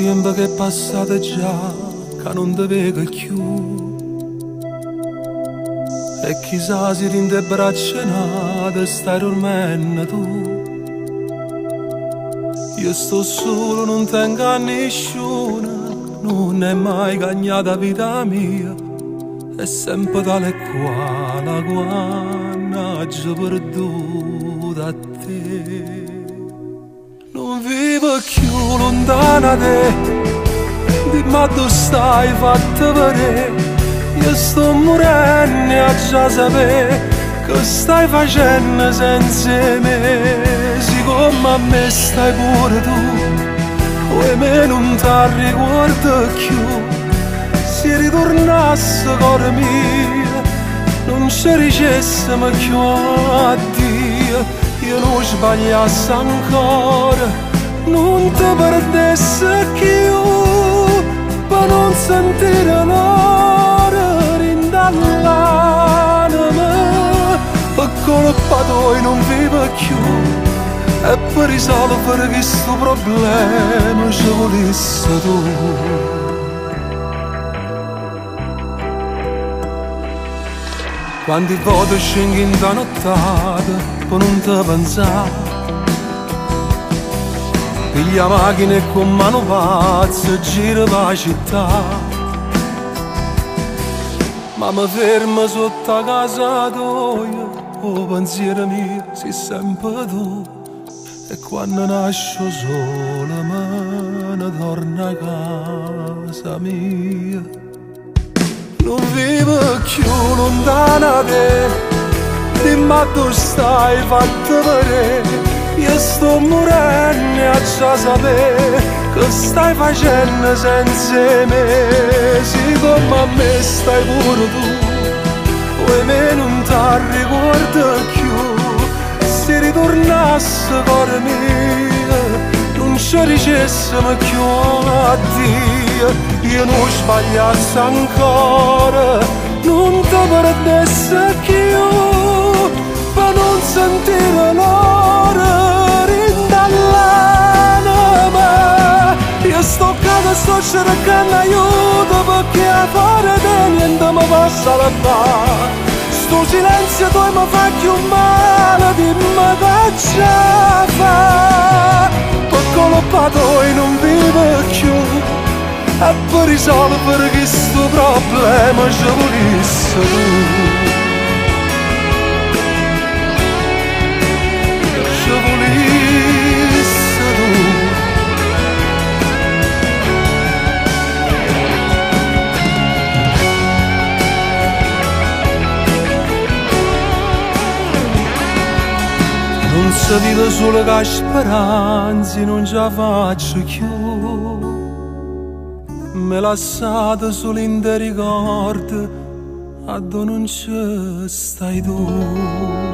tempo che è passato già, che non ti vedo più. E chissà se in te braccia nate stai dormendo tu. Io sto solo, non tengo a nessuno, non è mai cagnata vita mia. È sempre tale quale quando ho perduto a te. Non vivo più lontana da te, dimmi dove stai fatta vedere. Io sto morendo e già sapere che stai facendo senza me. Siccome a me stai pure tu, e me non ti ricordo più. Se ritornasse cuore mio, non ci dicessimo più addio. Io non sbagliassi ancora, non ti perdessi più, per non sentire l'ora rindall'anima. Per colpa tua non vivo più, e per risolvere questo problema ci volessi tu. Quante volte scendi in da nottata per non te pensare, piglia macchina e con mano pazza gira per la città. Ma mi fermo sotto la casa tua, o pensiero mio sei sempre tu. E quando nasco sola me ne torno a casa mia. Non vivo più lontana da te, dimmi dove stai fatta vedere. Io sto morendo e già sapere che stai facendo senza me. Siccome a me stai pure tu, e me non ti ricordo più. Se ritornasse cuore mio, non ci dicessimo più addio. Io non sbagliassi ancora, non ti perdessi più, per non sentire l'ora rindall'anima. Io sto qua, sto cercando aiuto, perché a fare te niente mi passa la fa. Sto silenzio tu mi fa più male, dimmi che ce fa. Per colpa tua non vivo più, e per risolvere questo problema ci volessi tu. Ci volessi tu. Non si vive solo con speranze, non ce la faccio più. Me lasciate solo in te ricordo, a dove non ci stai tu.